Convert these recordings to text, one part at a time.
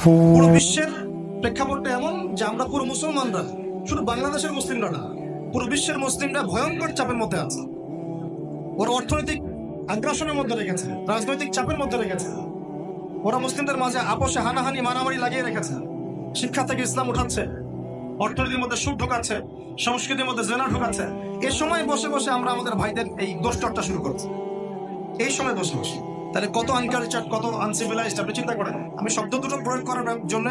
পুরো বিশ্বের প্রেক্ষাপটটা এমন যে আমরা পুরো মুসলমানরা, শুধু বাংলাদেশের মুসলিমরা না, পুরো বিশ্বের মুসলিমরা ভয়ঙ্কর চাপের মধ্যে আছে। ওরা অর্থনৈতিক আগ্রাসনের মধ্যে রেখেছে, রাজনৈতিক চাপের মধ্যে রেখেছে। ওরা মুসলিমদের মাঝে আপোষে হানাহানি মারামারি লাগিয়ে রেখেছে। শিক্ষা থেকে ইসলাম উঠাচ্ছে, অর্থনীতির মধ্যে সুদ ঢোকাচ্ছে, সংস্কৃতির মধ্যে জেনা ঢোকাচ্ছে। এই সময় বসে বসে আমরা আমাদের ভাইদের এই দোষটা শুরু করছি, এই সময় বসে বসে। তাহলে কত আনকালচার, কত আনসিভিলাইজড আপনি চিন্তা করেন। আমি শব্দ দুটো প্রয়োগ করার জন্য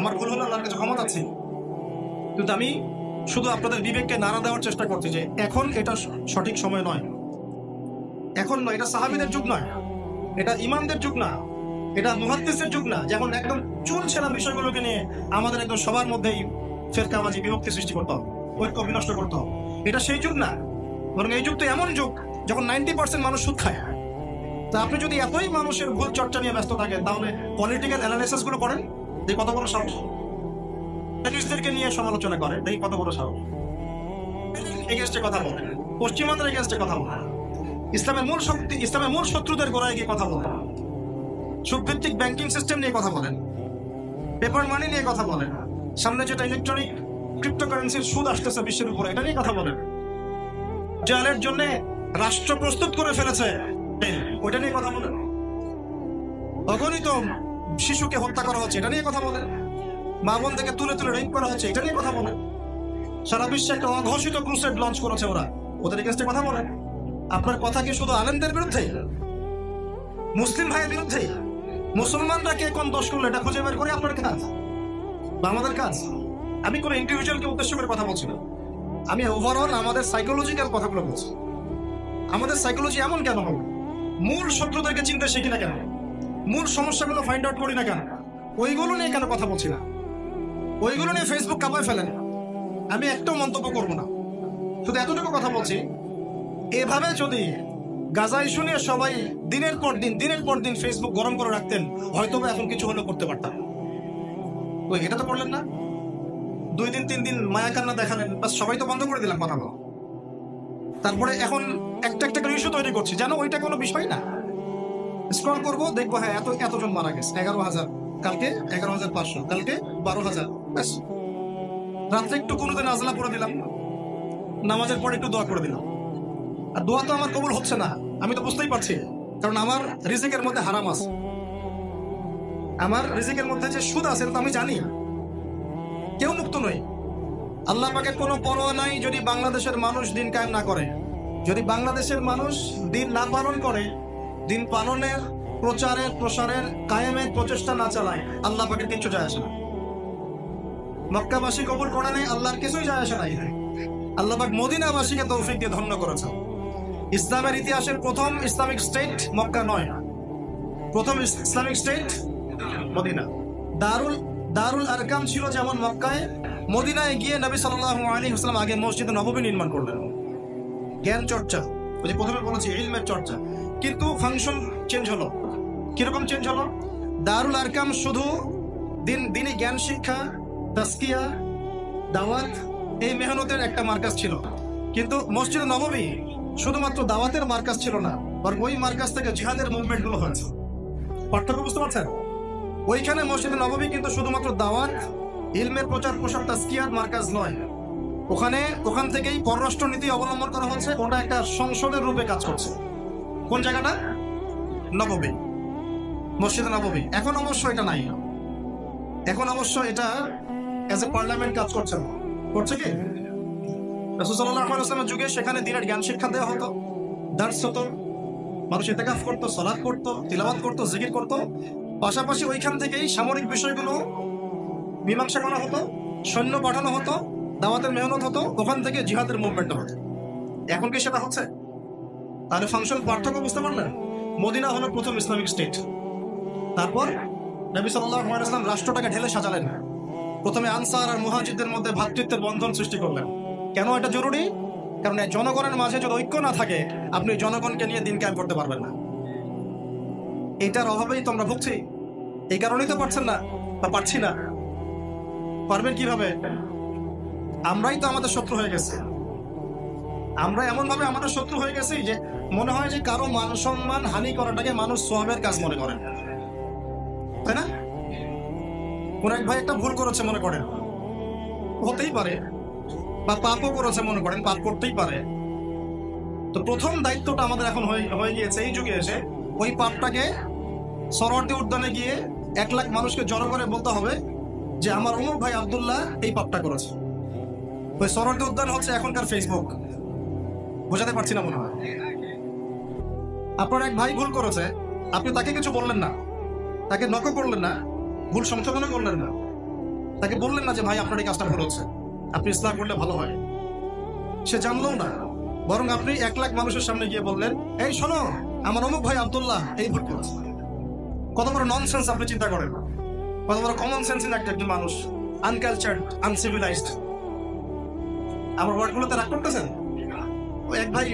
আমার ভুল হলো, আল্লাহর কাছে ক্ষমতা আছে, কিন্তু আমি শুধু আপনাদের বিবেককে নাড়া দেওয়ার চেষ্টা করছি যে এখন এটা সঠিক সময় নয়। এখন নয়, এটা সাহাবীদের যুগ নয়, এটা ইমামদের যুগ না, এটা মুহাদ্দিসের যুগ না, যখন একদম চুল ছেঁড়া বিষয়গুলোকে নিয়ে আমাদের একদম সবার মধ্যেই ফেরকাবাজি, বিভক্তি সৃষ্টি করতে হবে, ঐক্য বিনষ্ট করতে হবে। এটা সেই যুগ না, বরং এই যুগ তো এমন যুগ যখন 90% মানুষ সুদ খায়। তা আপনি যদি এতই মানুষের ভুল চর্চা নিয়ে ব্যস্ত থাকেন, তাহলে পলিটিক্যাল অ্যানালিসিস গুলো করেন, যে কত বড় সাহস। কে নিয়ে সমালোচনা করে, দেখি কত বড় সাহস। এগেনস্টে কথা বলেন, পশ্চিমাদের এগেনস্টে কথা বলেন, ইসলামের মূল শক্তি, ইসলামের মূল শত্রুদের গোড়ায় গিয়ে কথা বলেন, সুদভিত্তিক ব্যাংকিং সিস্টেম নিয়ে কথা বলেন, পেপার মানি নিয়ে কথা বলেন, সামনে যেটা ইলেকট্রনিক ক্রিপ্টোকারেন্সির সুদ আসতেছে বিশ্বের উপরে, এটা নিয়ে কথা বলেন, জালের জন্য রাষ্ট্র প্রস্তুত করে ফেলেছে, ওইটা নিয়ে কথা বলেন, অগণিত শিশুকে হত্যা করা হচ্ছে, এটা নিয়ে কথা বলেন, মা বোন থেকে তুলে তুলে রেপ করা হচ্ছে, এটা নিয়ে কথা বলেন, সারা বিশ্বে একটা অঘোষিত ক্রুসেড লঞ্চ করেছে ওরা, ওদের এগেন্স্টে কথা বলেন। আপনার কথা কি শুধু আলেমদের বিরুদ্ধে, মুসলিম ভাইয়ের বিরুদ্ধে? মুসলমানরা কে কোন দোষ করলো এটা খুঁজে বের করে আপনার কাজ বা আমাদের কাজ? আমি কোনো ইন্ডিভিজুয়ালকে উদ্দেশ্য করে কথা বলছি না, আমি ওভারঅল আমাদের সাইকোলজিক্যাল কথাগুলো বলছি। আমাদের সাইকোলজি এমন কেন হবে? মূল শত্রুদেরকে চিনতে শিখি না কেন? মূল সমস্যাগুলো ফাইন্ড আউট করি না কেন? ওইগুলো নিয়ে কেন কথা বলছি না? ওইগুলো নিয়ে ফেসবুক কাঁপায় ফেলেন, আমি একটাও মন্তব্য করবো না, শুধু এতটুকু কথা বলছি। এভাবে যদি গাজা ইস্যু নিয়ে সবাই দিনের পর দিন ফেসবুক গরম করে রাখতেন, হয়তো এখন কিছু হলেও করতে পারতাম। ওই এটা তো করলেন না, 2 দিন 3 দিন মায়া কান্না দেখালেন, বাস সবাই তো বন্ধ করে দিলাম কথা বলা। তারপরে এখন একটা একটা করে ইস্যু তৈরি করছি, জানো ওইটা কোনো বিষয় না। স্ক্রল করবো, দেখবো হ্যাঁ এতজন মারা গেছে, 11,000, কালকে 11,500, কালকে 12,000, ব্যাস। রাত্রে একটু কোনোদিন নাজলা পড়ে দিলাম, নামাজের পরে একটু দোয়া করে দিলাম। আর দোয়া তো আমার কবুল হচ্ছে না, আমি তো বুঝতেই পারছি, কারণ আমার রিজিকের মধ্যে হারাম আছে, আমার রিজিকের মধ্যে যে সুদ আছে তো আমি জানি। কেউ মুক্ত নই, আল্লাহ পাকের কোনো পরোয়া নাই যদি বাংলাদেশের মানুষ দিন কায়েম না করে, যদি বাংলাদেশের মানুষ দিন না পালন করে, দিন পালনের, প্রচারের, প্রসারের, কায়েমের প্রচেষ্টা না চালায়, আল্লাহ পাকের কিছু যায় আসে না। মক্কাবাসী কবুল করে নেই, আল্লাহর কিছুই যায় আসে নাই। আল্লাহ পাক মদিনাবাসীকে তৌফিক দিয়ে ধন্য করেছে। ইসলামের ইতিহাসের প্রথম ইসলামিক স্টেট মক্কা নয়, প্রথম ইসলামিক স্টেট মদিনা। দারুল আরকাম ছিল যেমন মক্কায়, মদিনায় গিয়ে নবী সাল্লাল্লাহু আলাইহি ওয়াসাল্লাম আগে মসজিদে নববী নির্মাণ করলেন। জ্ঞান চর্চা, ওই যে প্রথমে বলেছি ইলমের চর্চা, কিন্তু ফাংশন চেঞ্জ হলো। কিরকম চেঞ্জ হলো? দারুল আরকাম শুধু দিনই জ্ঞান শিক্ষা, তাসকিয়া, দাওয়াত, এই মেহনতের একটা মার্কাজ ছিল, কিন্তু মসজিদে নববী শুধুমাত্র দাওয়াতের মার্কাজ ছিল না, আর ওই মার্কাজ থেকে জিহাদের মুভমেন্ট গুলো হয়েছে। পার্থক্য বুঝতে পারছেন? ওইখানে মসজিদে নববী কিন্তু শুধুমাত্র দাওয়াত, ইলমের প্রচার প্রসার, তাসকিয়ার মার্কাজ নয়, ওখান থেকেই পররাষ্ট্র নীতি অবলম্বন করা হচ্ছে, ওটা একটা সংসদের রূপে কাজ করছে। কোন জায়গাটা? নববী, মসজিদে নববী। এখন অবশ্য এটা নাই, এখন অবশ্য এটা অ্যাজ এ পার্লামেন্ট কাজ করছে না, করছে কি? রাসূল সাল্লাল্লাহু আলাইহি ওয়াসাল্লামের যুগে সেখানে দিনের জ্ঞান শিক্ষা দেওয়া হতো, দার্স হতো, মানুষ ইতিকাফ করতো, সালাত করতো, তিলাওয়াত করতো, জিকির করতো, পাশাপাশি ওইখান থেকেই সামরিক বিষয়গুলো মীমাংসা করা হতো, সৈন্য পাঠানো হতো, দাওয়াতের মেহনত হতো, ওখান থেকে জিহাদের মুভমেন্ট হতো। এখন কি সেটা হচ্ছে? তাহলে ফাংশন পার্থক্য বুঝতে পারলেন? মদিনা হলো প্রথম ইসলামিক স্টেট, তারপর নবী সাল্লাল্লাহু আলাইহি ওয়াসাল্লাম রাষ্ট্রটাকে ঢেলে সাজালেন। প্রথমে আনসার আর মুহাজিরদের মধ্যে ভ্রাতৃত্বের বন্ধন সৃষ্টি করলেন। কেন এটা জরুরি? কারণ জনগণের মাঝে যদি ঐক্য না থাকে, আপনি জনগণকে নিয়ে দিন কায়েম করতে পারবেন না। এটার অভাবেই তো আমরা ভুগছি, এই কারণেই তো পারছেন না বা পারছি না। পারবেন কিভাবে? আমরাই তো আমাদের শত্রু হয়ে গেছি, আমরা এমন ভাবে আমাদের শত্রু হয়ে গেছি যে মনে হয় যে কারো মান সম্মান হানি করাটাকে মানুষ সওয়াবের কাজ মনে করেন, তাই না? কোন এক ভাই একটা ভুল করেছে মনে করেন, হতেই পারে, বা পাপও করেছে মনে করেন, পাপ করতেই পারে। তো প্রথম দায়িত্বটা আমাদের এখন হয়ে গিয়েছে এই যুগে এসে, ওই পাপটাকে সরোয়ার্দী উদ্যানে গিয়ে 1 লাখ মানুষকে জড়ো করে বলতে হবে যে আমার অমুক ভাই আব্দুল্লাহ এই পাপটা করেছে। ওই সরোয়ার্দী উদ্যান হচ্ছে এখনকার ফেসবুক। বোঝাতে পারছি না মনে হয়। আপনার এক ভাই ভুল করেছে, আপনি তাকে কিছু বললেন না, তাকে নকও করলেন না, ভুল সংশোধনও করলেন না, তাকে বললেন না যে ভাই আপনার এই কাজটা ভুল হচ্ছে, আপনি ইসলাম করলে ভালো হয়। সে জানলেও না, বরং আপনি 1 লাখ মানুষের সামনে গিয়ে বললেন, এই শোনো আমার অমুক ভাই আব্দুল্লাহ এই ভুল করেছে। কত বড় ননসেন্স আপনি চিন্তা করেন, কত বড় কমন সেন্স একজন মানুষ, আনকালচার্ড, আনসিভিলাইজড। আমার ওয়ার্ডগুলোতে রাগ করতেছেন? ওই এক ভাই,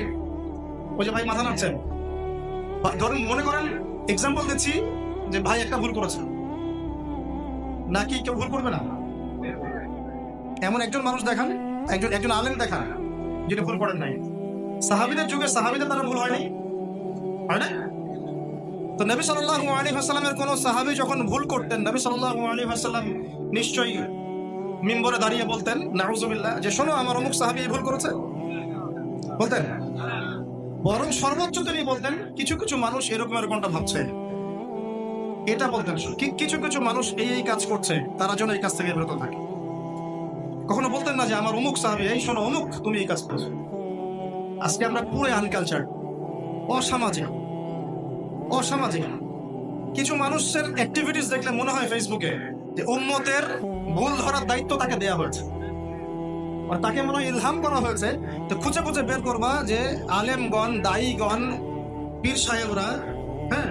ওই যে ভাই মাথা নাড়ছেন, ধরুন মনে করেন এক্সাম্পল দিচ্ছি যে ভাই একটা ভুল করেছে, নাকি কেউ ভুল করবে না? এমন একজন মানুষ দেখান, একজন আলেম দেখান যিনি ভুল করেন নাই। সাহাবীদের যুগে সাহাবীদের দ্বারা ভুল হয়নি, হয় না? তো নবী সাল্লাল্লাহু আলাইহি ওয়াসাল্লামের কোন সাহাবী যখন ভুল করতেন, নবী সাল্লাল্লাহু আলাইহি ওয়াসাল্লাম নিশ্চয়ই মিম্বরে দাঁড়িয়ে বলতেন নাউযুবিল্লাহ যে শোনো আমার অমুক সাহাবী এই ভুল করেছে, বলতেন? বরং সর্বোচ্চ তিনি বলতেন কিছু কিছু মানুষ এরকমটা ভাবছে, এটা বলতেন। কিছু কিছু মানুষ এই কাজ করছে, তারা যেন এই কাজ থেকে বিরত থাকে। কখনো বলতেন না যে আমার অমুক সাহাবী এই শোনো অমুক তুমি এই কাজ করছো। আজকে আমরা পুরো আনকালচার, অসামাজিক কিছু মানুষের অ্যাক্টিভিটিস দেখলে মনে হয় ফেসবুকে যে উম্মতের ভুল ধরার দায়িত্ব তাকে দেওয়া হয়েছে, আর তাকে মনে হয় ইলহাম করা হয়েছে তো খুঁজে খুঁজে বের করবা যে আলেমগণ, দায়ীগণ, পীর সাহেবরা, হ্যাঁ,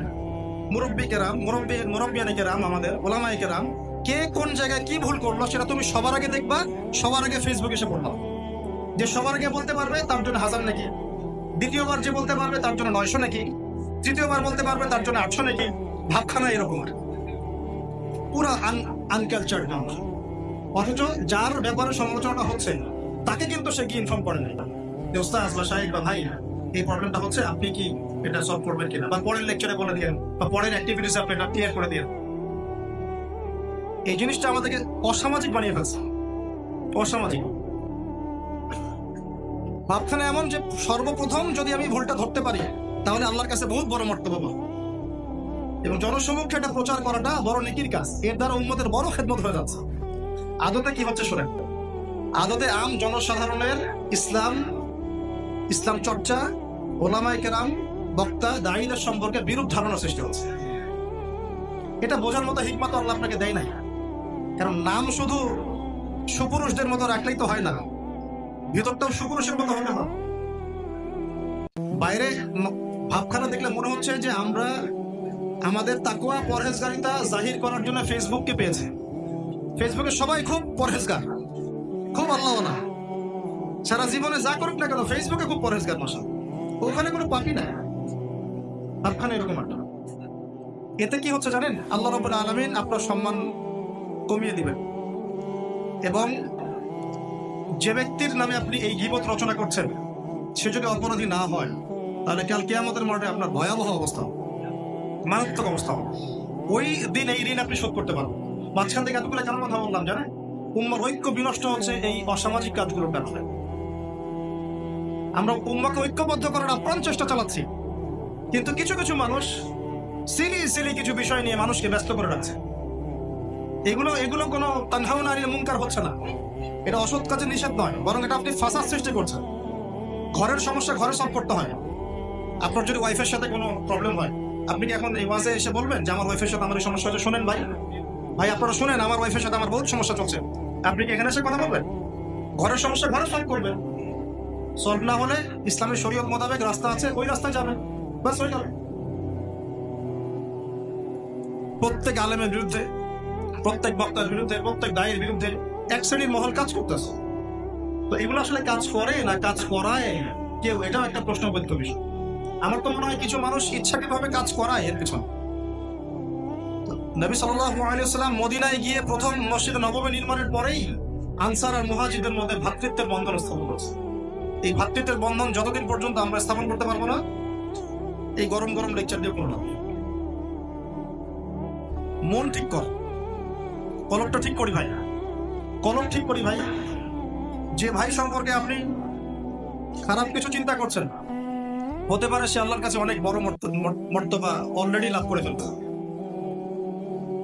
মুরব্বিয়ানে কেরাম, আমাদের ওলামায়ে কেরাম, কে কোন জায়গায় কি ভুল করলো সেটা তুমি সবার আগে দেখবা, সবার আগে ফেসবুকে এসে পড়বা। যে সবার আগে বলতে পারবে তার জন্য 1000 নাকি, দ্বিতীয়বার যে বলতে পারবে তার জন্য 900 নাকি, তৃতীয়বার বলতে পারবে তার জন্য 800 নাকি। ভাবখানা এরকম আর পুরা আনকালচার্ড মানুষ। অথচ যার ব্যাপারে সমালোচনা হচ্ছে তাকে কিন্তু সে কি ইনফর্ম করে নাই যে ওস্তাদ বা শাইখ বা ভাই এই প্রবলেমটা হচ্ছে, আপনি কি এটা সলভ করবেন কিনা, বা পরের লেকচারে বলে দিয়েন, বা পরের অ্যাক্টিভিটিস আপনি এটা ক্লিয়ার করে দিয়েন। এই জিনিসটা আমাদেরকে অসামাজিক বানিয়ে ফেলছে, অসামাজিক। ভাবখানা এমন যে সর্বপ্রথম যদি আমি ভুলটা ধরতে পারি তাহলে আল্লাহর কাছে বহুত বড় মর্তবা পাবো, এবং জনসমক্ষে এটা প্রচার করাটা বড় নেকির কাজ। এর দ্বারা উম্মতের বড় খেদমত হয়ে যাচ্ছে। আদতে কি হচ্ছে শোনেন, আদতে আম জনসাধারণের ইসলাম চর্চা, ওলামায়ে কেরাম, বক্তা, দায়ীদের সম্পর্কে বিরূপ ধারণা সৃষ্টি হচ্ছে। এটা বোঝার মতো হিকমত আল্লাহ আপনাকে দেয় নাই। কারণ নাম শুধু সুপুরুষদের মতো রাখলেই তো হয় না, ভিতরটাও সুপুরুষের মতো হতে হবে। বাইরে ভাবখানা দেখলে মনে হচ্ছে যে আমরা আমাদের তাকওয়া পরহেজগারিতা জাহির করার জন্য ফেসবুককে পেয়েছে। ফেসবুকে সবাই খুব পরহেজগার, খুব আল্লাহওয়ালা, সারা জীবনে যা করুক না কেন ফেসবুকে খুব পরহেজগার মশা, ওখানে কোনো পাপই না। ভাবখানা এরকম একটা। এতে কি হচ্ছে জানেন, আল্লাহ রাব্বুল আলামিন আপনার সম্মান কমিয়ে দিবেন, এবং যে ব্যক্তির নামে আপনি এই গীবত রচনা করছেন সে যদি অপরাধী না হয় তাহলে কাল কিয়ামতের মাঠে আপনার ভয়াবহ অবস্থা, মারাত্মক অবস্থা হবে। ওই দিন এই ঋণ আপনি শোধ করতে পারবেন। মাঝখান থেকে এতগুলো কেন কথা বললাম জানেন? উম্মার ঐক্য বিনষ্ট হচ্ছে এই অসামাজিক কাজগুলোর কারণে। আমরা উম্মাকে ঐক্যবদ্ধ করার আপ্রাণ চেষ্টা চালাচ্ছি, কিন্তু কিছু কিছু মানুষ সিলি কিছু বিষয় নিয়ে মানুষকে ব্যস্ত করে রাখছে। এগুলো কোনো তানহাউনা আনিল মুনকার হচ্ছে না, এটা অসৎ কাজে নিষেধ নয়, বরং এটা আপনি ফাসাদ সৃষ্টি করছেন। ঘরের সমস্যা ঘরে সলভ করতে হয়। আপনার যদি ওয়াইফের সাথে কোনো প্রবলেম হয়, আপনি কি এখন এই ওয়াজে এসে বলবেন যে আমার ওয়াইফের সাথে আমার এই সমস্যা হচ্ছে, শোনেন ভাই আপনারা শোনেন, আমার ওয়াইফের সাথে আমার বহুত সমস্যা চলছে, আপনি কি এখানে এসে কথা বলবেন? ঘরের সমস্যা ঘরে সলভ করবেন। সলভ না হলে ইসলামের শরীয়ত মোতাবেক রাস্তা আছে, ওই রাস্তায় যাবেন, বাস হয়ে যাবে। প্রত্যেক আলেমের বিরুদ্ধে, প্রত্যেক বক্তার বিরুদ্ধে, প্রত্যেক দায়ের বিরুদ্ধে এক শ্রেণীর মহল কাজ করতেছে। তো এগুলো আসলে কাজ করে না কাজ করায় কেউ, এটাও একটা প্রশ্নবোধক বিষয়। আমার তো মনে হয় কিছু মানুষ ইচ্ছাকৃতভাবে কাজ করায় এর পিছনে। নবী সাল্লাল্লাহু আলাইহি ওয়াসাল্লাম মদিনায় গিয়ে প্রথম মসজিদ নববী নির্মাণের পরেই আনসার আর মুহাজিরদের মধ্যে ভ্রাতৃত্বের বন্ধন স্থাপন করেছে। এই ভ্রাতৃত্বের বন্ধন যতদিন পর্যন্ত আমরা স্থাপন করতে পারবো না, এই গরম লেকচার দিয়ে কোনো লাভ নেই। মন ঠিক কর, কলমটা ঠিক করি ভাই, কলম ঠিক করি ভাই। যে ভাই সম্পর্কে আপনি খারাপ কিছু চিন্তা করছেন, হতে পারে সে আল্লাহর কাছে অনেক বড় মর্তবা অলরেডি লাভ করে ফেলবে।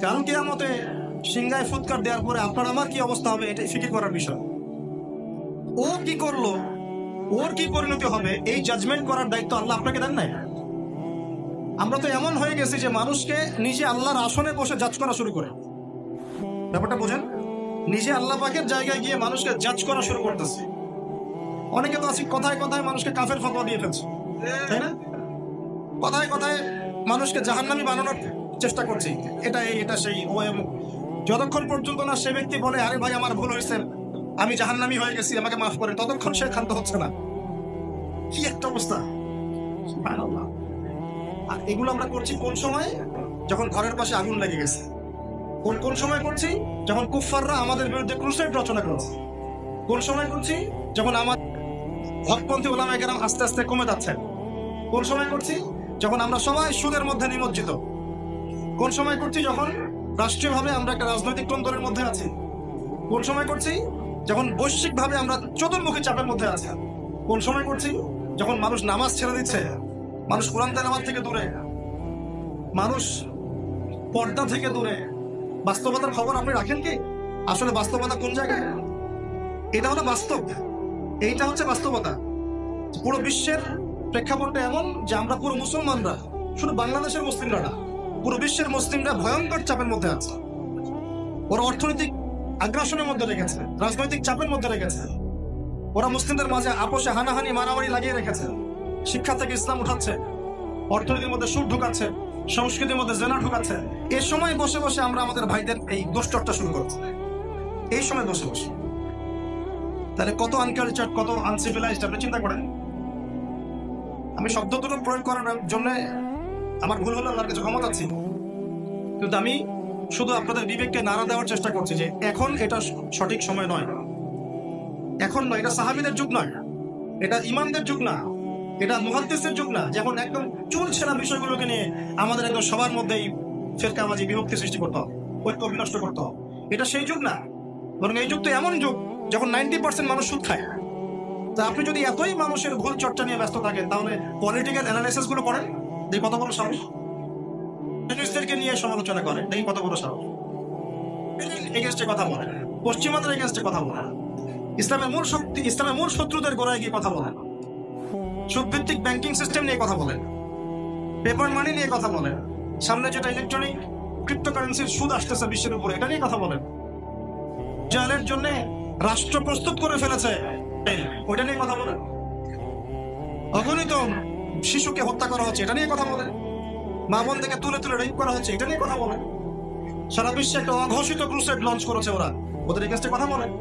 কাল কিয়ামতে সিংহায় ফুৎকার দেওয়ার পরে আপনার আমার কি অবস্থা হবে, এটাই ফিকির করার বিষয়। ও কি করলো, ওর কি পরিণতি হবে, এই জাজমেন্ট করার দায়িত্ব আল্লাহ আপনাকে দেন নাই। আমরা তো এমন হয়ে গেছি যে মানুষকে নিজে আল্লাহর আসনে বসে জাজ করা শুরু করে। ব্যাপারটা বোঝেন, নিজে আল্লাহ পাকের জায়গায় গিয়ে মানুষকে জাজ করা শুরু করতেছে। অনেকে তো আছে কথায় কথায় মানুষকে কাফের ফতোয়া দিয়ে ফেলছে, তাই না? কথায় কথায় মানুষকে জাহান্নামী বানানোর চেষ্টা করছি, এটা এই এটা সেই ও এমন। যতক্ষণ পর্যন্ত না সে ব্যক্তি বলে আরে ভাই আমার ভুল হয়েছে, আমি জাহান্নামী হয়ে গেছি, আমাকে মাফ করেন, ততক্ষণ সে ক্ষান্ত হচ্ছে না। কি একটা অবস্থা! সুবহানাল্লাহ। আর এগুলো আমরা করছি কোন সময়? যখন ঘরের পাশে আগুন লেগে গেছে। কোন সময় করছি? যখন কুফফাররা আমাদের বিরুদ্ধে ক্রুসেড রচনা করেছে। কোন সময় করছি? যখন আমার হকপন্থী ওলামায়ে কেরাম আস্তে আস্তে কমে যাচ্ছে। কোন সময় করছি? যখন আমরা সবাই সুদের মধ্যে নিমজ্জিত। কোন সময় করছি? যখন রাষ্ট্রীয়ভাবে আমরা একটা রাজনৈতিক তন্ত্রের মধ্যে আছি। কোন সময় করছি? যখন বৈশ্বিকভাবে আমরা চতুর্মুখী চাপের মধ্যে আছি। কোন সময় করছি? যখন মানুষ নামাজ ছেড়ে দিচ্ছে, মানুষ কোরআন তেলাওয়াত থেকে দূরে, মানুষ পর্দা থেকে দূরে। বাস্তবতার খবর আপনি রাখেন কি? আসলে বাস্তবতা কোন জায়গায়? এটা হলো বাস্তব, এইটা হচ্ছে বাস্তবতা। পুরো বিশ্বের প্রেক্ষাপটটা এমন যে আমরা পুরো মুসলমানরা, শুধু বাংলাদেশের মুসলিমরা না, পুরো বিশ্বের মুসলিমরা ভয়ঙ্কর চাপের মধ্যে আছে। ওরা অর্থনৈতিক আগ্রাসনের মধ্যে রেখেছে, রাজনৈতিক চাপের মধ্যে রেখেছে। ওরা মুসলিমদের মাঝে আপোষে হানাহানি মারামারি লাগিয়ে রেখেছে। শিক্ষা থেকে ইসলাম উঠাচ্ছে, অর্থনীতির মধ্যে সুদ ঢুকাচ্ছে, সংস্কৃতির মধ্যে জেনা ঢুকাচ্ছে। এই সময় বসে বসে আমরা আমাদের ভাইদের এই দোষচর্চা শুরু করছি, এই সময় বসে বসে। তাহলে কত আনকালচার, কত আনসিভিলাইজড আপনি চিন্তা করেন। আমি শব্দ দুটো প্রয়োগ করার জন্য আমার ভুল হলো, আল্লাহর কাছে ক্ষমা চাচ্ছি। কিন্তু আমি শুধু আপনাদের বিবেককে নাড়া দেওয়ার চেষ্টা করছি যে এখন এটা সঠিক সময় নয়, এখন নয়। এটা সাহাবীদের যুগ নয়, এটা ইমামদের যুগ না, এটা মুহাদ্দিসের যুগ না, যখন একদম চলছে না বিষয়গুলোকে নিয়ে আমাদের একদম সবার মধ্যেই ফেরকাবাজি, বিভক্তি সৃষ্টি করতে হবে, ঐক্য বিনষ্ট করতে হবে। এটা সেই যুগ না, বরং এই যুগ তো এমন যুগ যখন 90% মানুষ সুদ খায়। তা আপনি যদি এতই মানুষের ভুল চর্চা নিয়ে ব্যস্ত থাকেন, তাহলে পলিটিক্যাল অ্যানালাইসিস গুলো করেন, দেখি কত বড় সাহস। ফেমিনিস্টদেরকে নিয়ে সমালোচনা করেন, দেখি কত বড় সাহস। এগেনস্টে কথা বলেন, পশ্চিমাদের এগেনস্টে কথা বলেন, ইসলামের মূল শক্তি, ইসলামের মূল শত্রুদের গোড়ায় গিয়ে কথা বলেন, সুদভিত্তিক ব্যাংকিং সিস্টেম নিয়ে কথা বলেন, পেপার মানি নিয়ে কথা বলেন, সামনে যেটা ইলেকট্রনিক ক্রিপ্টোকারেন্সির সুদ আসতেছে বিশ্বের উপরে, এটা নিয়ে কথা বলেন, জালের জন্য রাষ্ট্র প্রস্তুত করে ফেলেছে ওইটা নিয়ে কথা বলেন, অগণিত শিশুকে হত্যা করা হচ্ছে এটা নিয়ে কথা বলেন, মা বোন থেকে তুলে তুলে রেপ করা হচ্ছে এটা নিয়ে কথা বলেন। সারা বিশ্বে একটা অঘোষিত ক্রুসেড লঞ্চ করেছে ওরা, ওদের এগেন্স্টে কথা বলেন।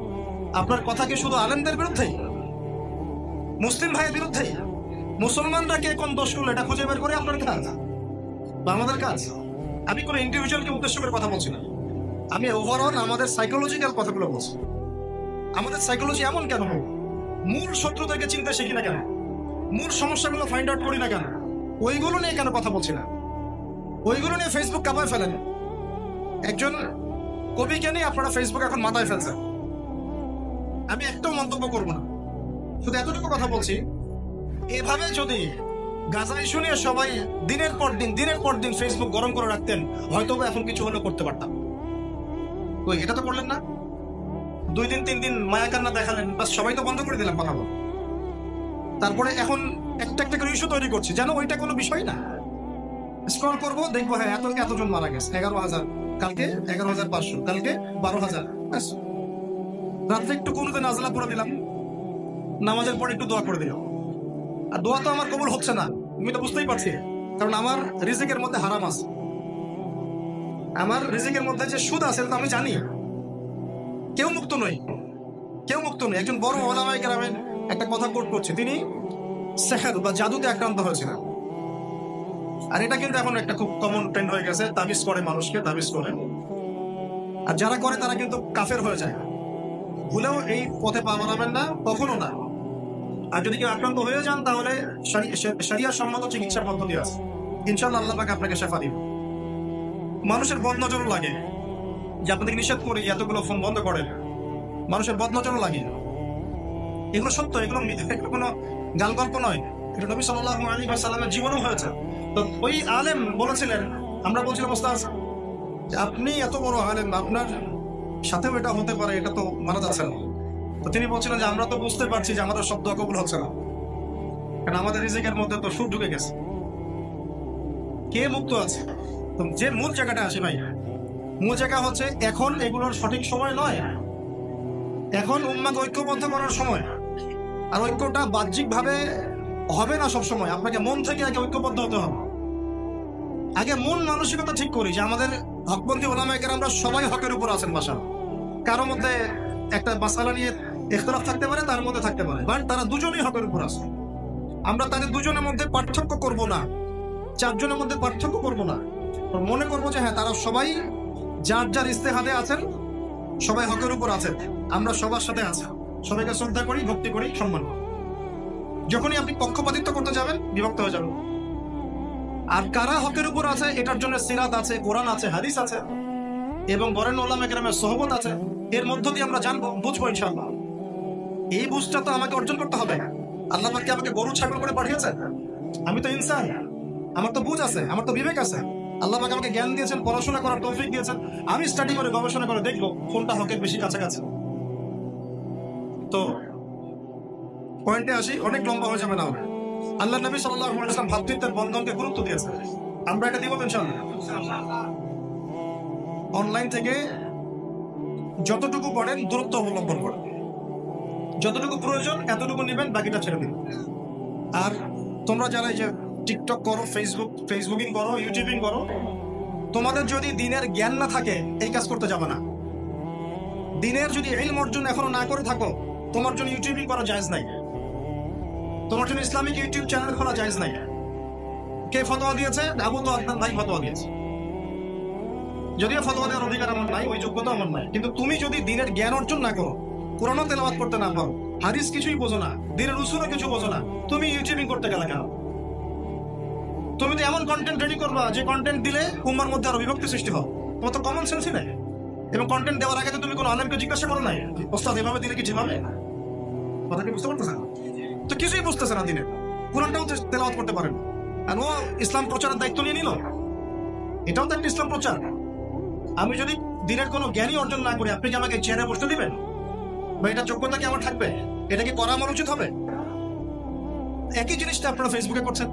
আপনার কথা কি শুধু আলেমদের বিরুদ্ধেই, মুসলিম ভাইয়ের বিরুদ্ধেই? মুসলমানরা কে কোন দোষ করলো এটা খুঁজে বের করে আপনার কাজ বা আমাদের কাজ। আমি কোনো ইন্ডিভিজুয়ালকে উদ্দেশ্য করে কথা বলছি না, আমি ওভারঅল আমাদের সাইকোলজিক্যাল কথাগুলো বলছি। আমাদের সাইকোলজি এমন কেন হোক? মূল শত্রুদেরকে চিনতে শিখি না কেন? মূল সমস্যাগুলো ফাইন্ড আউট করি না কেন? ওইগুলো নিয়ে কেন কথা বলছি না? ওইগুলো নিয়ে ফেসবুক কাঁপায় ফেলেন। একজন কবিকে নিয়ে আপনারা ফেসবুক এখন মাথায় ফেলছেন। আমি একটাও মন্তব্য করব না, শুধু এতটুকু কথা বলছি, এভাবে যদি গাজা ইস্যু নিয়ে সবাই দিনের পর দিন ফেসবুক গরম করে রাখতেন, হয়তো এখন কিছু হলেও করতে পারতাম। ওই এটা তো করলেন না, 2 দিন 3 দিন মায়া কান্না দেখালেন, বাস সবাই তো বন্ধ করে দিলাম কথা বল। তারপরে এখন একটা একটা করে ইস্যু তৈরি করছি যেন ওইটা কোনো বিষয় না। স্ক্রল করবো, দেখবো হ্যাঁ এতজন মারা গেছে, 11,000, কালকে 11,500, কালকে 12,000। রাত্রে একটু কোনোতে নাজলা পড়ে দিলাম, নামাজের পরে একটু দোয়া করে দিলাম। আর দোয়া তো আমার কবুল হচ্ছে না, তুমি তো বুঝতেই পারছি, কারণ আমার রিজিকের মধ্যে হারাম আছে, আমার রিজিকের মধ্যে যে সুদ আছে তো আমি জানি। কেউ মুক্ত নই, কেউ মুক্ত নই। একজন বড় ওলামায়ে কেরামের একটা কথা কোট করছে, তিনি সেহর বা জাদুতে আক্রান্ত হয়েছিলেন। আর এটা কিন্তু এখন একটা খুব কমন ট্রেন্ড হয়ে গেছে, তাবিজ করে, মানুষকে তাবিজ করে। আর যারা করে তারা কিন্তু কাফের হয়ে যায়। ভুলেও এই পথে পা বাড়াবেন না, কখনো না। আর যদি কেউ আক্রান্ত হয়ে যান তাহলে শরিয়া সম্মত চিকিৎসা পদ্ধতি আছে, ইনশাআল্লাহ আল্লাহ পাক আপনাকে শেফা দিবেন। মানুষের বদ নজরও লাগে, যে আপনাদেরকে নিষেধ করি এতগুলো ফোন বন্ধ করেন, মানুষের বদনজরও লাগে। এগুলো সত্য, এগুলো কোনো গাল গল্প নয়, এটা নবী সাল্লাল্লাহু আলাইহি ওয়াসাল্লামের জীবনও হয়েছে। তো ওই আলেম বলেছিলেন, আমরা বলছিলাম ওস্তাদ আপনি এত বড় আলেম, আপনার সাথেও এটা হতে পারে, এটা তো মানা যাচ্ছে না। তো তিনি বলছিলেন যে আমরা তো বুঝতে পারছি যে আমাদের শব্দ কবুল হচ্ছে না, কারণ আমাদের রিজিকের মধ্যে তো সুর ঢুকে গেছে। কে মুক্ত আছে? তো যে মূল জায়গাটা আসে ভাই, মূল জায়গা হচ্ছে এখন এগুলোর সঠিক সময় নয়, এখন উম্মাকে ঐক্যবদ্ধ করার সময়। আর ঐক্যটা বাহ্যিক ভাবে হবে না সব সময়, আপনাকে মন থেকে আগে ঐক্যবদ্ধ হতে হবে। আগে মন মানসিকতা ঠিক করি যে আমাদের হকপন্থী ওলামায়ে কেরামরা সবাই হকের উপর আছেন। বাসা কারোর মধ্যে একটা মাসালা নিয়ে ইখতিলাফ থাকতে পারে, তার মধ্যে থাকতে পারে, বাট তারা দুজনেই হকের উপর আছে। আমরা তাদের দুজনের মধ্যে পার্থক্য করব না, চারজনের মধ্যে পার্থক্য করব না, মনে করবো যে হ্যাঁ তারা সবাই যার যার ইস্তেহাদে আছেন, সবাই হকের উপর আছেন, আমরা সবার সাথে আছি, সবাইকে শ্রদ্ধা করি, ভক্তি করি, সম্মান করি। যখনই আপনি পক্ষপাতিত্ব করতে যাবেন বিভক্ত হয়ে যাবেন। আর কারা হকের উপর আছে এটার জন্য সিরাত আছে, কোরআন আছে, হাদিস আছে, এবং বরেণ্য উলামায়ে কেরামের সোহবত আছে। এর মধ্য দিয়ে আমরা জানবো, বুঝবো ইনশাআল্লাহ। এই বুঝটা তো আমাকে অর্জন করতে হবে। আল্লাহ পাক কি আমাকে গরু ছাগল করে পাঠিয়েছে? আমি তো ইনসান, আমার তো বুঝ আছে, আমার তো বিবেক আছে। আল্লাহ পাক আমাকে জ্ঞান দিয়েছেন, পড়াশোনা করার তৌফিক দিয়েছেন। আমি স্টাডি করে গবেষণা করে দেখবো কোনটা হকের বেশি কাছাকাছি। তো পয়েন্টে আসি, অনেক লম্বা হয়ে যাবে না। আল্লাহ নবী সাল্লাল্লাহু আলাইহি ওয়াসাল্লাম ভ্রাতৃত্বের বন্ধনকে গুরুত্ব দিয়েছেন। আমরা এটা দিব ইনশাআল্লাহ। অনলাইন থেকে যতটুকু পড়েন দূরত্ব অবলম্বন করেন, যতটুকু প্রয়োজন এতটুকু নেবেন, বাকিটা ছেড়ে দিন। আর তোমরা যারা এই যে টিকটক করো, ফেসবুকিং করো, ইউটিউবিং করো, তোমাদের যদি দিনের জ্ঞান না থাকে এই কাজ করতে যাবে না। দিনের যদি ইলম অর্জন এখনো না করে থাকো, তোমার জন্য ইউটিউবিং করা জায়েজ নাই, তোমার জন্য ইসলামিক ইউটিউব চ্যানেল খোলা জায়েজ নাই। কে ফতোয়া দিয়েছে? আবু তো আদনান ভাই ফতোয়া দিয়েছে। যদিও ফতোয়া দেওয়ার অধিকার আমার নাই, ওই যোগ্যতা আমার নাই, কিন্তু তুমি যদি দিনের জ্ঞান অর্জন না করো, কোরআনও তেলাওয়াত করতে না পারো, হাদিস কিছুই বোঝো না, দিনের উসুলও কিছু বোঝো না, তুমি ইউটিউবিং করতে গেলে কেন? তুমি তো এমন কন্টেন্ট রেডি করবা যে কন্টেন্ট দিলে উম্মার মধ্যে আরো বিভক্তি সৃষ্টি হবে। তোমার তো কমন সেন্সই নাই। এবং কন্টেন্ট দেওয়ার আগে তো তুমি কোনো আলেমকে জিজ্ঞাসা করো নাই, ওস্তাদ এভাবে দিলে কি ঠিক হবে? কথা কি বুঝতে পারতেছে? তো কিছুই বুঝতেছে না, দিনের কোরআনটাও তেলাওয়াত করতে পারেন। আর ও ইসলাম প্রচারের দায়িত্ব নিয়ে নিল, এটাও তো একটা ইসলাম প্রচার। আমি যদি দিনের কোনো জ্ঞানই অর্জন না করি, আপনি কি আমাকে চেয়ারে বসতে দিবেন? বা এটা যোগ্যতা কি আমার থাকবে? এটা কি করা আমার উচিত হবে? একই জিনিসটা আপনারা ফেসবুকে করছেন।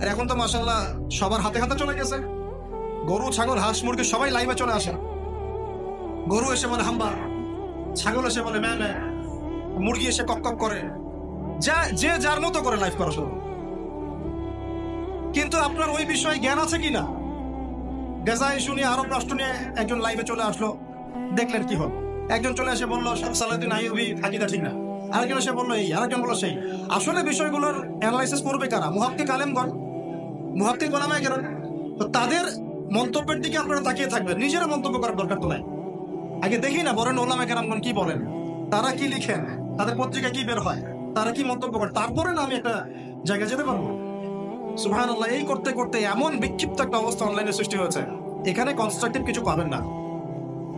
আর এখন তো মাশাআল্লাহ সবার হাতে হাতে চলে গেছে। গরু, ছাগল, হাঁস, মুরগি সবাই লাইভে চলে আসে। গরু এসে বলে হাম্বা, ছাগল এসে বলে ম্যা ম্যা, মুরগি এসে কক কক করে, যে যার মতো করে লাইভ করা শুরু। কিন্তু আপনার ওই বিষয়ে জ্ঞান আছে কিনা? গাজা ইস্যু নিয়ে, আরব রাষ্ট্র নিয়ে একজন লাইভে চলে আসলো, দেখলেন কি হল? একজন চলে এসে বললো সালাউদ্দিন আইয়ুবী আকিদা ঠিক না, আরেকজন এসে বললো এই, আরেকজন বললো সেই। আসলে বিষয়গুলোর অ্যানালাইসিস করবে কারা? মুহাক্কিক আলেমগণ, মুহাক্কিক ওলামায়ে কেরাম। তো তাদের মন্তব্যের দিকে আপনারা তাকিয়ে থাকবেন, নিজেরা মন্তব্য করার দরকার তো নাই। আগে দেখি না বরেণ্য ওলামায়ে কেরামগণ কি বলেন, তারা কি লিখেন, তাদের পত্রিকা কি বের হয়, তারা কি মন্তব্য করে, তারপরে না আমি একটা জায়গায় যেতে পারবো। সুবহানাল্লাহ, এই করতে করতে এমন বিক্ষিপ্ত একটা অবস্থা অনলাইনে সৃষ্টি হয়েছে, এখানে কনস্ট্রাকটিভ কিছু পাবেন না।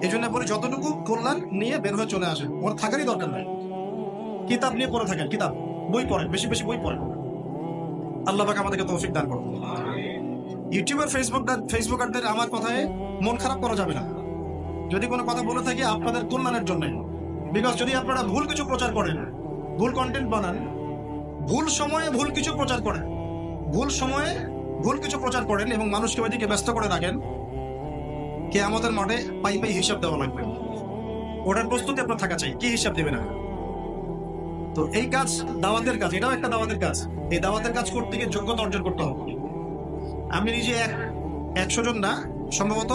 এই জন্য বলি যতটুকু কল্যাণ নিয়ে বের হয়ে চলে আসেন, ওর থাকারই দরকার নাই। কিতাব নিয়ে পড়ে থাকেন, কিতাব বই পড়েন, বেশি বেশি বই পড়েন। আল্লাহ পাক আমাদেরকে তৌফিক দান করুন। ইউটিউবার, ফেসবুকারদের আমার কথায় মন খারাপ করা যাবে না। যদি কোনো কথা বলে থাকি আপনাদের কল্যাণের জন্য, বিকজ যদি আপনারা ভুল কিছু প্রচার করেন, ভুল কন্টেন্ট বানান, ভুল সময়ে ভুল কিছু প্রচার করেন, ভুল সময়ে ভুল কিছু প্রচার করেন এবং মানুষকে ওইদিকে ব্যস্ত করে রাখেন, কিয়ামতের মাঠে পাই পাই হিসাব দেওয়া লাগবে। ওটার প্রস্তুতি আপনার থাকা চাই, কি হিসাব দেবে না। তো এই কাজ দাওয়াতের কাজ, এটাও একটা দাওয়াতের কাজ। এই দাওয়াতের কাজ করতে গিয়ে যোগ্যতা অর্জন করতে হবে। আমি নিজে 100 জন না, সম্ভবত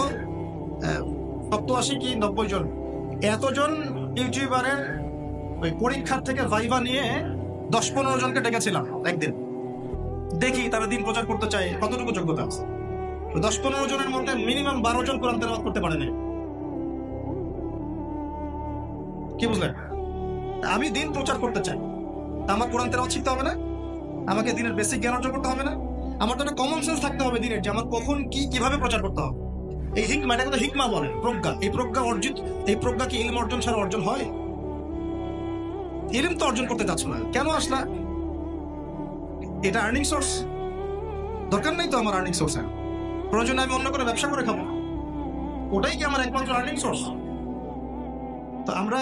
87 কি 90 জন, এতজন ইউটিউবারের ওই পরীক্ষার থেকে ভাইভা নিয়ে 10-15 জনকে ডেকেছিলাম একদিন। দেখি তারা দিন প্রচার করতে চায় কতটুকু যোগ্যতা আছে। 10-15 জনের মধ্যে মিনিমাম 12 জন কোরআন তেলাওয়াত করতে পারেনি। কি বুঝলেন? আমি দিন প্রচার করতে চাই, আমার কোরআন তেলাওয়াত শিখতে হবে না? আমাকে দিনের বেসিক জ্ঞান অর্জন করতে হবে না? আমার তো একটা কমন সেন্স থাকতে হবে দিনের, যে আমার কখন কি কিভাবে প্রচার করতে হবে। এই হিকমা, এটা কিন্তু হিকমা বলেন, প্রজ্ঞা। এই প্রজ্ঞা কি ইলম অর্জন ছাড়া অর্জন হয়? ইলম তো অর্জন করতে চাচ্ছ না, কেন আসলা? এটা আর্নিং সোর্স? দরকার নেই তো আমার আর্নিং সোর্স। প্রয়োজনে আমি অন্য করে ব্যবসা করে খাবো, ওটাই কি আমার একমাত্র আর্নিং সোর্স? তো আমরা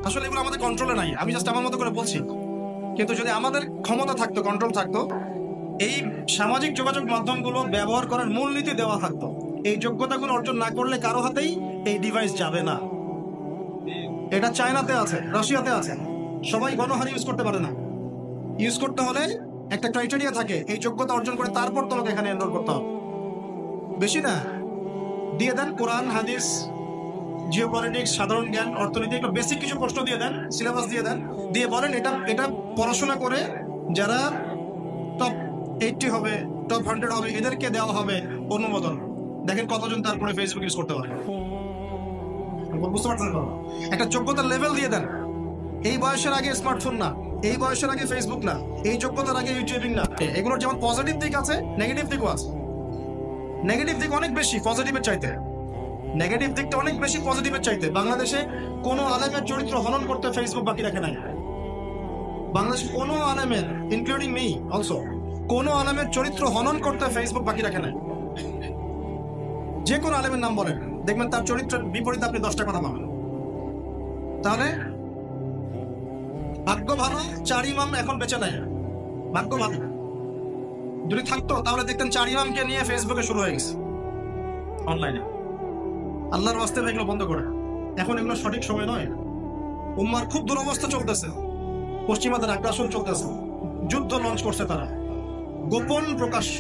আসলে এগুলো আমাদের কন্ট্রোলে নাই, আমি জাস্ট আমার মতো করে বলছি। কিন্তু যদি আমাদের ক্ষমতা থাকতো, কন্ট্রোল থাকতো, এই সামাজিক যোগাযোগ মাধ্যমগুলো ব্যবহার করার মূলনীতি দেওয়া থাকতো, এই যোগ্যতাগুলো অর্জন না করলে কারো হাতেই এই ডিভাইস যাবে না। এটা চায়নাতে আছে, রাশিয়াতে আছে, সবাই গণহারে ইউজ করতে পারে না। ইউজ করতে হলে একটা ক্রাইটেরিয়া থাকে, এই যোগ্যতা অর্জন করে তারপর তোমাকে এখানে এনরোল করতে হবে। বেশি না, দিয়ে দেন কোরআন, হাদিস, জিওপলিটিক্স, সাধারণ জ্ঞান, অর্থনীতি, এগুলো বেসিক কিছু প্রশ্ন দিয়ে দেন, সিলেবাস দিয়ে দেন, দিয়ে বলেন এটা পড়াশোনা করে যারা টপ 80 হবে, টপ 100 হবে, এদেরকে দেওয়া হবে অনুমোদন। দেখেন কতজন তারপরে ফেসবুক ইউজ করতে পারে। বুঝতে পারছেন? একটা যোগ্যতার লেভেল দিয়ে দেন। এই বয়সের আগে স্মার্টফোন না, এই বয়সের আগে ফেসবুক না, এই যোগ্যতার আগে ইউটিউবিং না। এগুলোর যেমন পজিটিভ দিক আছে, নেগেটিভ দিকও আছে। নেগেটিভ দিক অনেক বেশি পজিটিভের চাইতে, নেগেটিভ দিকটা অনেক বেশি পজিটিভের চাইতে। বাংলাদেশে কোনো আলেমের চরিত্র হনন করতে ফেসবুক বাকি রাখে নাই। বাংলাদেশে কোনো আলেমের, ইনক্লুডিং মি অলসো, কোনো আলেমের চরিত্র হনন করতে ফেসবুক বাকি রাখে নাই। যে কোনো আলেমের নাম বলেন, দেখবেন তার চরিত্রের বিপরীতে আপনি 10টা কথা পাবেন। তাহলে ভাগ্য ভালো 4 ইমাম এখন বেঁচে নেয়, ভাগ্য ভালো। যদি থাকতো তাহলে দেখতেন 4 ইমামকে নিয়ে ফেসবুকে শুরু হয়ে গেছে অনলাইনে। আল্লাহর ওয়াস্তে এগুলো বন্ধ করে, এখন এগুলো সঠিক সময় নয়। উম্মার খুব দুরবস্থা চলতেছে, পশ্চিমাদের আগ্রাসন চলতেছে, যুদ্ধ লঞ্চ করছে তারা, গোপন প্রকাশ্য,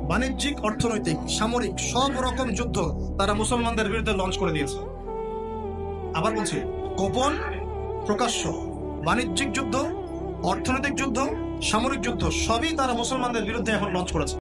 বাণিজ্যিক, অর্থনৈতিক, সামরিক, সব রকম যুদ্ধ তারা মুসলমানদের বিরুদ্ধে লঞ্চ করে দিয়েছে। আবার বলছি, গোপন, প্রকাশ্য, বাণিজ্যিক যুদ্ধ, অর্থনৈতিক যুদ্ধ, সামরিক যুদ্ধ, সবই তারা মুসলমানদের বিরুদ্ধে এখন লঞ্চ করেছে।